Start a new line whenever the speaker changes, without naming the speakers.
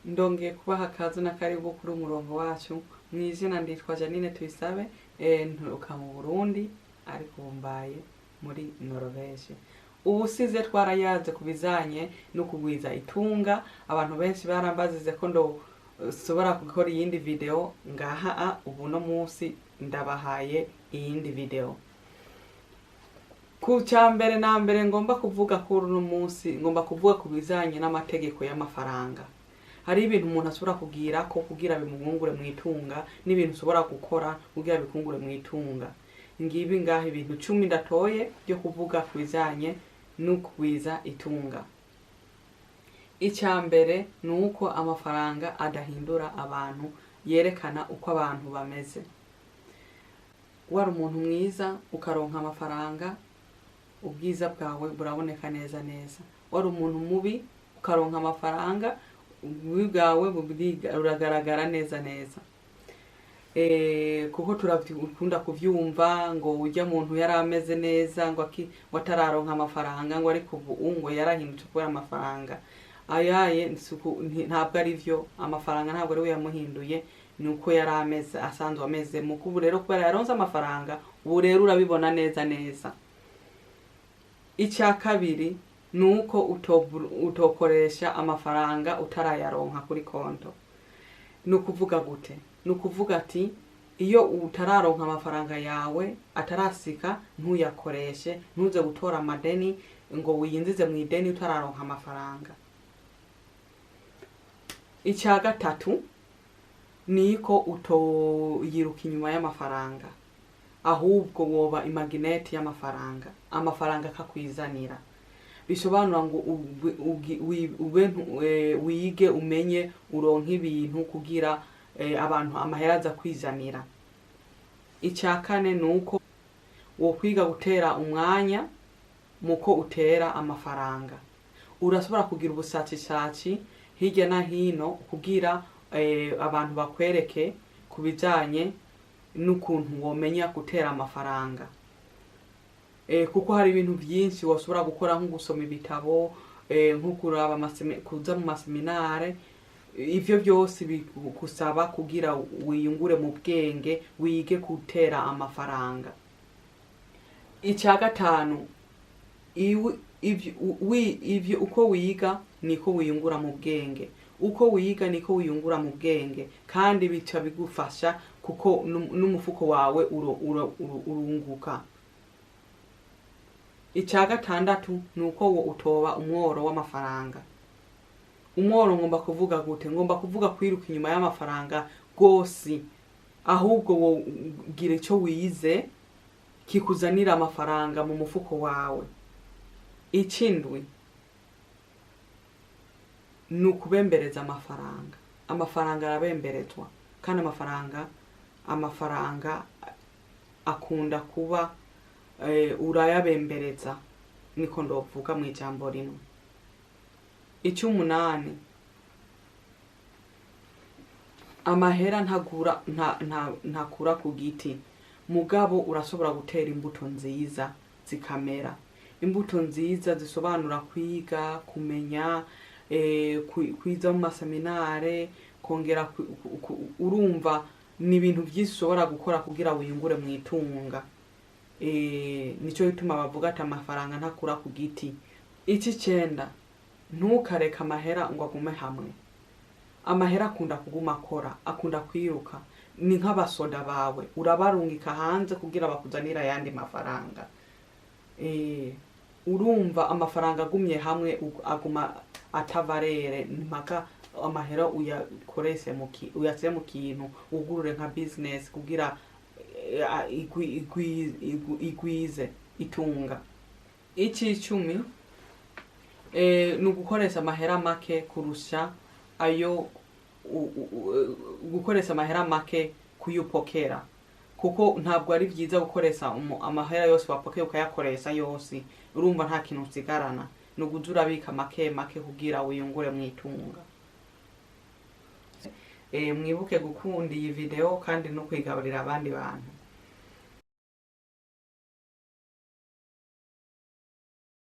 Ndongeye kubaha akazi n'akaribu kuri umurongo wacu mw'izina nditwa Janine Tuyisabe nturuka mu Burundi ariko mbaye muri Norvège. Ubusize twarayaze kubizanye no kugwiza itunga. Abantu benshi barambazize ko sobora gukora iyindi video ngaha ubu no munsi ndabahaye iyindi video. Ku cyambere na mbere ngomba kuvuga kuri uno munsi ngomba kuvuga kubizanye n'amategeko y'amafaranga. Hari ibintu umuntu asubira kugira ko kugira bimungure mu itunga n'ibintu usobora gukora kugira bikungure mu itunga. Ngibi ngaho ibintu 10 ndatoye byo kuvuga kubizanye no kugwiza itunga. Icyambere nuko amafaranga adahindura abantu, yerekana uko abantu bameze. Wari umuntu mwiza ukaronka amafaranga, ubwiza bwawe buraboneka neza neza. Wari umuntu mubi ukaronka amafaranga, ubwiza bwawe buragaragara neza neza. Kuko turakunda kuvyumva ngo ujya muntu yari ameze neza ngo watararonka amafaranga ngo ariko ubu ngo yarahindutse kubera amafaranga. Ayaye ntabwo ari vyo, amafaranga ntabwo ari we yamuhinduye, nuko yari ameze asanzwe ameze mu kubu. Rero kubera yaronse amafaranga ubu rero urabibona neza neza. Icya kabiri nuko utokoresha amafaranga utarayaronka kuri konto. Nukuvuga gute? Nukuvuga ati iyo utararonka amafaranga yawe atarasika ntuyakoreshe, ntuze gutora amadeni ngo wiyinzize mu ideni utararonka amafaranga. Icya gatatu niko utoyiruka inyuma y'amafaranga, ahubwo woba imaginate y'amafaranga, amafaranga akakwizanira. Bisobanura ngo wige umenye uronka ibintu kugira abantu amahera aza kwizanira. Icya kane nuko wo kwiga gutera umwanya muko utera amafaranga. Urashobora kugira ubusatsi hirya na hino kugira abantu bakwereke kubijanye n'ukuntu womenya gutera amafaranga. Kuko hari ibintu byinshi washobora gukora nko gusoma ibitabo, nko kuraba kuza mu maseminare. Ivyo byose bikusaba kugira wiyungure mu bwenge, wige gutera amafaranga. Icya gatanu ivyo uko wiga niko wiyungura mu bwenge. Uko wiga niko wiyungura mu bwenge, kandi bica bigufasha kuko n'umufuko wawe urunguka. Icya gatandatu nuko wo utoba umworo w'amafaranga. Umworo ngomba kuvuga gute? Ngomba kuvuga kwiruka inyuma y'amafaranga gose, ahubwo wo gira icyo wize kikuzanira amafaranga mu mufuko wawe. Ikindwi nukubembereza amafaranga. Amafaranga arabemberezwa, kandi amafaranga akunda kuba urayabembereza, niko ndovuga mu ijambo rimwe. Icy'umunani amahera ntakura ku giti, mugabo urashobora gutera imbuto nziza zikamera. Imbuto nziza zisobanura kwiga, kumenya, kwiza mu maseminare, kongera urumva ni ibintu byinshi ushobora gukora kugira wiyungure mu itunga. Nico bituma bavuga ati amafaranga ntakura ku giti. Icy'icenda ntukareka amahera ngo agume hamwe. Amahera akunda kuguma akora, akunda kwiruka. Ni nk'abasoda bawe, urabarungika hanze kugira bakuzanira yandi mafaranga. Urumva amafaranga agumye hamwe aguma atavarere, mpaka amahera uyasire mu kintu, ugurure nka business kugira igwize itunga. Icy'icumi nugukoresha amahera make kurusha ayo gukoresha amahera make kuyupokera. Kuko ntabwo ari byiza gukoresha amahera yose wapokeye ukayakoresha yose, urumva nta kintu usigarana. Nuguza urabika make kugira wiyungure mu itunga. Mwibuke gukunda iyi video kandi no kwigaburira abandi bantu.